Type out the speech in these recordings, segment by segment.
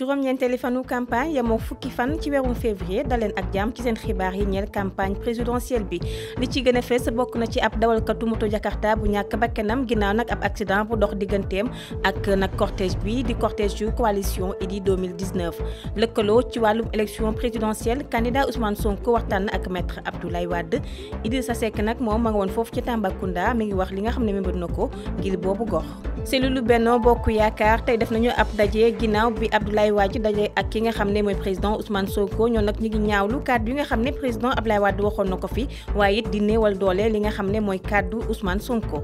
juróom-ñeenteeli fanu campagne yamoo fukki fan ci weerum février daleen ak jàmm ci seen xibaar yi ñeel campagne présidentielle bi li ci gën a fees bokk na ci ab dawalkatu moto Jakarta bu ñàkk bakkanam ginnaaw nag ab accident bu dox digganteem ak nag cortège bi di cortège yu coalition Idy 2019 lëkkaloo ci wàllum élection présidentielle candidat Ousmane Sonko waxtaan na ak maître Abdoulaye Wade Idrissa Seck nag moom ma nga woon foofu ci Tambacounda mi ngi wax li nga xam ne mébét na ko ngir boobu gox cellule Benno Bokk Yaakaar tey def nañu ab daje ginnaaw bi Abdoulaye Wade daje ak ki nga xam ne mooy président Ousmane Sonko ñoo nag ñu ngi ñaawlu kàddu yi nga xam ne président Abdoulaye Wade waxoon na ko fi waaye it di néewal doole li nga xam ne mooy kàddu Ousmane Sonko.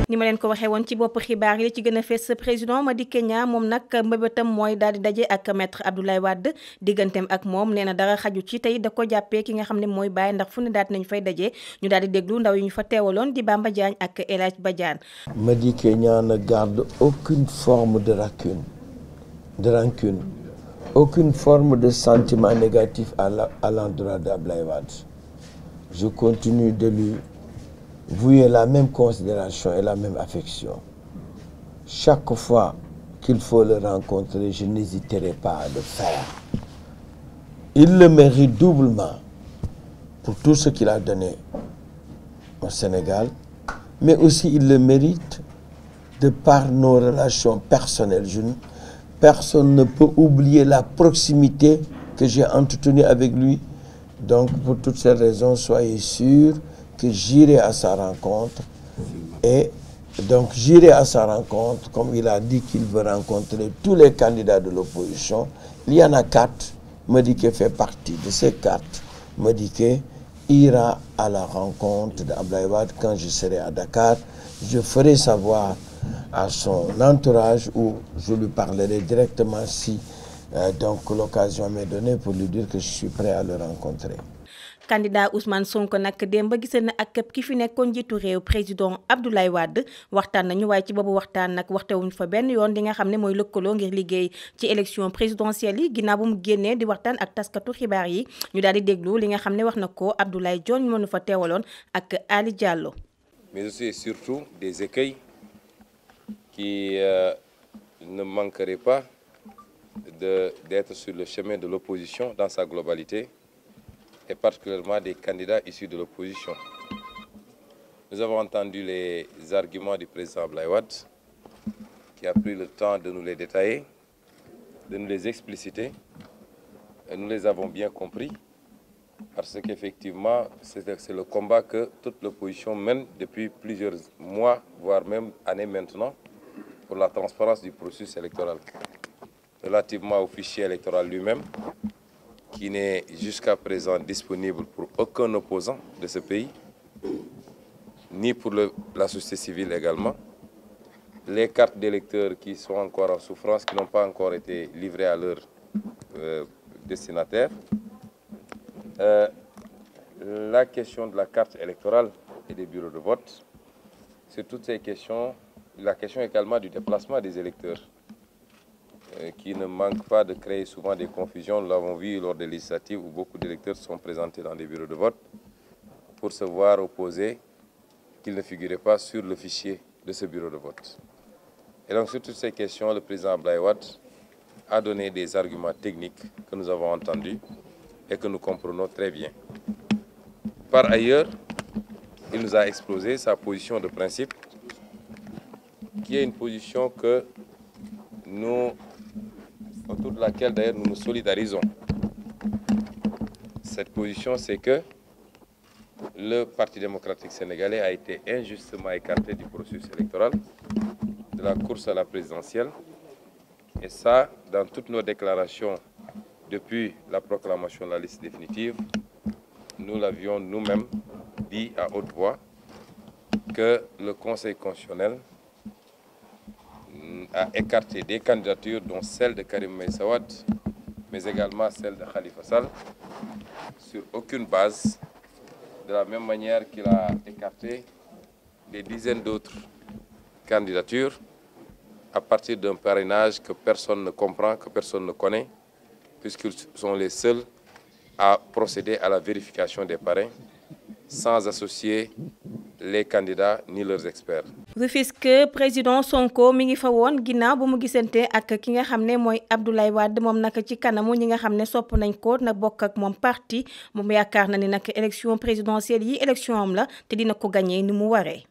ni ma leen ko waxee woon ci bopp xibaar yi ci gën a fees président Madické Niang moom nag mbébétam mooy daal di daje ak maître Abdoulaye Wade digganteem ak moom nee na dara xaju ci tey da ko jàppee ki nga xam ne mooy bàyyi ndax fu ne daal nañu fay daje ñu daal di déglu ndaw yi ñu fa teewaloon di Bamba Diagne ak El Hadj Badiane. Madické Niang ne garde aucune forme de rancune, aucune forme de sentiment négatif à l'endroit d'Abdoulaye Wade. Je continue de lui vouer la même considération et la même affection. Chaque fois qu'il faut le rencontrer, je n'hésiterai pas à le faire. Il le mérite doublement pour tout ce qu'il a donné au Sénégal, mais aussi il le mérite de par nos relations personnelles. Personne ne peut oublier la proximité que j'ai entretenue avec lui. Donc, pour toutes ces raisons, soyez sûrs que j'irai à sa rencontre. Et donc, j'irai à sa rencontre, comme il a dit qu'il veut rencontrer tous les candidats de l'opposition. Il y en a 4. Madické fait partie de ces 4. Madické ira à la rencontre d'Abdoulaye Wade quand je serai à Dakar. Je ferai savoir à son entourage ou je lui parlerai directement si donc l'occasion m'est donnée pour lui dire que je suis prêt à le rencontrer. Candidat Ousmane Sonko nag démb gisee na ak képp ki fi nekkoon njiitu réew président Abdoulaye Wade waxtaan nañu waaye ci boobu waxtaan nag waxtewuñ fa benn yoon li nga xam ne mooy lëkkaloo ngir liggéey ci élection présidentielle yi ginnaaw bu mu génnee di waxtaan ak taskatu xibaar yi ñu daal di déglu li nga xam ne wax na ko Abdoulaye Dione mënu fa teewaloon ak Ali Diallo. Mais aussi surtout des écueils qui ne manqueraient pas d'être sur le chemin de l'opposition dans sa globalité, et particulièrement des candidats issus de l'opposition. Nous avons entendu les arguments du président Abdoulaye Wade, qui a pris le temps de nous les détailler, de nous les expliciter, et nous les avons bien compris, parce qu'effectivement, c'est le combat que toute l'opposition mène depuis plusieurs mois, voire même années maintenant, pour la transparence du processus électoral. Relativement au fichier électoral lui-même, qui n'est jusqu'à présent disponible pour aucun opposant de ce pays, ni pour la société civile également. Les cartes d'électeurs qui sont encore en souffrance, qui n'ont pas encore été livrées à leurs destinataires. La question de la carte électorale et des bureaux de vote, c'est toutes ces questions. La question également du déplacement des électeurs, qui ne manque pas de créer souvent des confusions. Nous l'avons vu lors des législatives où beaucoup d'électeurs sont présentés dans des bureaux de vote pour se voir opposer qu'ils ne figuraient pas sur le fichier de ce bureau de vote. Et donc sur toutes ces questions, le président Abdoulaye Wade a donné des arguments techniques que nous avons entendus et que nous comprenons très bien. Par ailleurs, il nous a exposé sa position de principe, qui est une position que autour de laquelle d'ailleurs nous nous solidarisons. Cette position, c'est que le Parti démocratique sénégalais a été injustement écarté du processus électoral, de la course à la présidentielle. Et ça, dans toutes nos déclarations depuis la proclamation de la liste définitive, nous l'avions nous-mêmes dit à haute voix que le Conseil constitutionnel a écarté des candidatures, dont celle de Karim Meïssa Wade, mais également celle de Khalifa Sall, sur aucune base, de la même manière qu'il a écarté des dizaines d'autres candidatures à partir d'un parrainage que personne ne comprend, que personne ne connaît, puisqu'ils sont les seuls à procéder à la vérification des parrains sans associer les candidats ni leurs experts. Rufisque président Sonko mi ngi fa woon ginnaaw bu mu gisante ak ki nga xam ne mooy Abdoulaye Wade moom nag ci kanamu ñi nga xam ne sopp nañ ko na bokk ak moom parti moom yaakaar na ni nag élection présidentielle yi élection am la te dina ko gagné ni mu waree.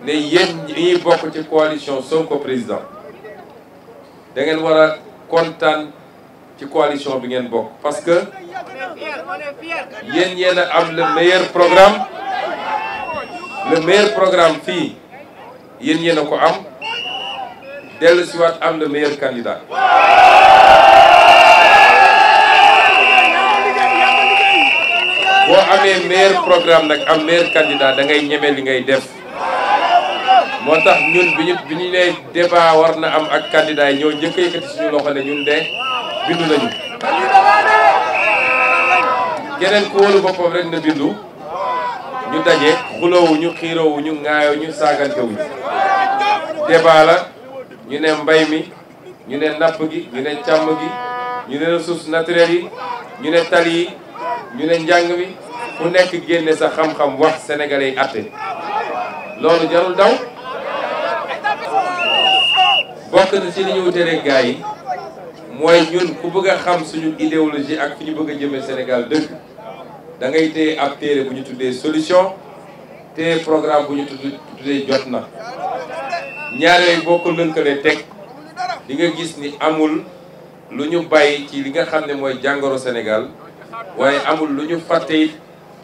ne yéen ñi bokk ci coalition Sonko président da ngeen war a kontaan ci coalition bi ngeen bokk parce que yéen a am le meilleur programme fii yéen a ko am dellu si waat am le meilleur candidat. boo amee meilleur programme nag am meilleur candidat da ngay ñeme li ngay def moo tax ñun bi ñu nee débat war na am ak candidat yi ñoo njëkk a yëkkati suñu loxo ne ñun de bindu nañu. keneen ku wóolu boppam rek na bindu. ñu daje xuloowuñu xiiroowuñu ŋaayooñu saagantewuñu débat la ñu ne mbay mi ñu ne napp gi ñu ne càmm gi ñu ne ressources naturelles yi ñu ne tali yi ñu ne njàng mi ku nekk génne sa xam-xam wax sénégalais yi atte loolu jarul daw bokk na ci li ñu wuteere gaa yi mooy ñun ku bëgg a xam suñu idéologie ak fi ñu bëgg a jëmee Sénégal dëgg da ngay téye ab téere bu ñu tuddee solution téye programme bu ñu tuddee jot na ñaar yooyu boo ko lënkalee teg di nga gis ni amul lu ñu bàyyi ci li nga xam ne mooy jàngoro Sénégal waaye amul lu ñu fàtte it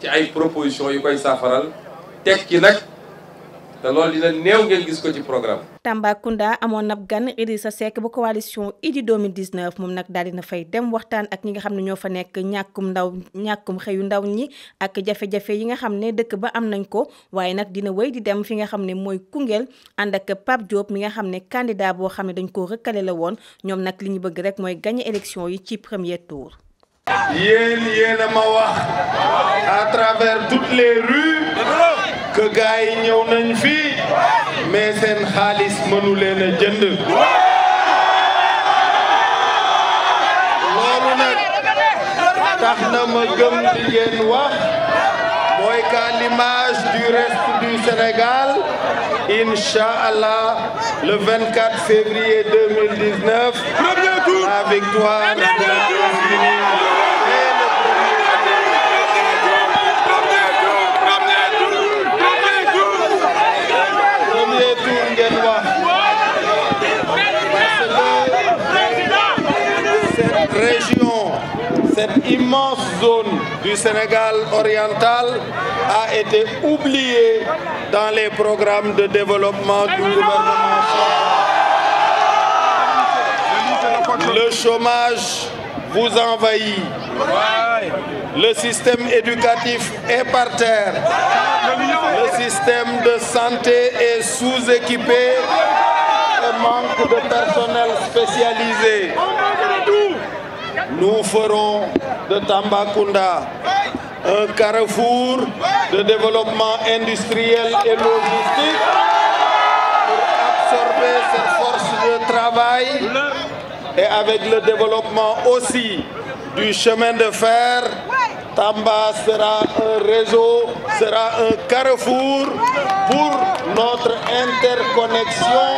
ci ay proposition yu koy saafaral teg ci nag te loolu dina néew ngeen gis ko ci programme. Tambacounda amoon na gan Idrissa Seck bu coalition Idy 2019 moom nag daal dina fay dem waxtaan ak ñi nga xam ne ñoo fa nekk ñàkkum xëyu ndaw ñi ak jafe-jafe yi nga xam ne dëkk ba am nañ ko waaye nag dina wéy di dem fi nga xam ne mooy Koungheul ànd ak Pape Diop mi nga xam ne candidat boo xam ne dañ koo rëkkale la woon ñoom nag li ñu bëgg rek mooy gagner élection yi ci premier tour. yéen a ma wax à travers toutes les rues que gars yi ñëw nañ fii mais seen xaalis mënu leen a jënd loolu nag tax na ma gëm li ngeen wax mooy qu'à l'image du reste du Sénégal Inch'Allah le 24 février 2019 la victoire de la cette immense zone du Sénégal oriental a été oubliée dans les programmes de développement du gouvernement. Le chômage vous envahit. Le système éducatif est par terre. Le système de santé est sous-équipé et manque de personnel spécialisé. Nous ferons de Tambacounda un carrefour de développement industriel et logistique pour absorber cette force de travail et avec le développement aussi du chemin de fer, Tamba sera un réseau, sera un carrefour pour notre interconnexion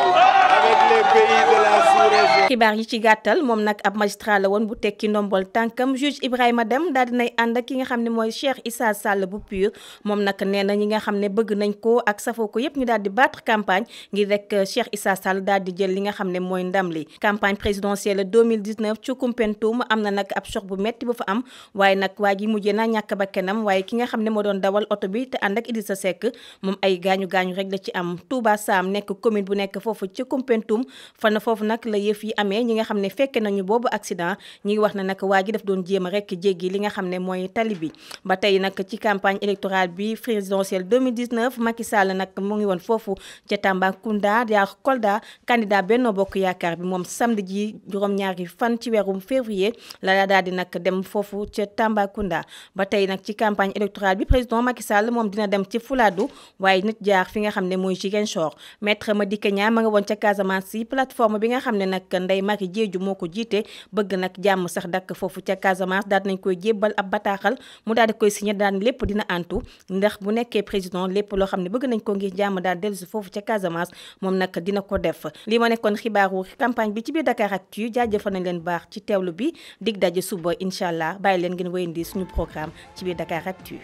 avec les pays de la sous-région. xibaar yi ci gàttal moom nag ab magistrat la woon bu tekki ndombol tànkam juge Ibrahima Dème daal dinay ànd ak ki nga xam ne mooy Cheikh Issa Sall bu PUR moom nag nee na ñi nga xam ne bëgg nañ ko ak safoo ko yépp ñu daal di battre campagne ngir rek Cheikh Issa Sall daal di jël li nga xam ne mooy ndam li campagne présidentielle 2019 ci Koumpentoum am na nag ab choc bu metti bu fa am waaye nag waa ji mujjee na ñàkk bakkanam waaye ki nga xam ne moo doon dawal oto bi te ànd ak Idrissa Seck moom ay gaañu rek la ci am Touba Sam nekk commune bu nekk foofu ci Koumpentoum fan foofu nag la yëf yi amee ñi nga xam ne fekke nañu boobu accident ñi ngi wax ne nag waa ji daf doon jéem a rek jéggi li nga xam ne mooy tali bi ba tey nag ci campagne électorale bi présidentielle 2019 Macky Sall nag mu ngi woon foofu ca Tambacounda yaa Kolda candidat Benno Bokk Yaakaar bi moom samedi ji juróom-ñaari fan ci weerum février la daal di nag dem foofu ca Tambacounda ba tey nag ci campagne électorale bi président Macky Sall moom dina dem ci Fuladu waaye nit jaar fi nga xam ne mooy Ziguinchor maître Madické Niang ma nga woon ca Casamance yi plateforme bi nga xam ne nag Ndeye Marie Diédhiou moo ko jiite bëgg nag jàmm sax dakk foofu ca Casamance daal nañ koy jébbal ab bataaxal mu daal di koy signé daan lépp dina antu ndax bu nekkee président lépp loo xam ne bëgg nañ ko ngir jàmm daal dellusi foofu ca Casamance moom nag dina ko def. lii ma nekkoon xibaaru campagne bi ci biir Dakaractu jaajëfal nañ leen baax ci teewlu bi dig daje suba incha allah bàyyi leen ngeen wéyandi suñu programme ci biir Dakaractu.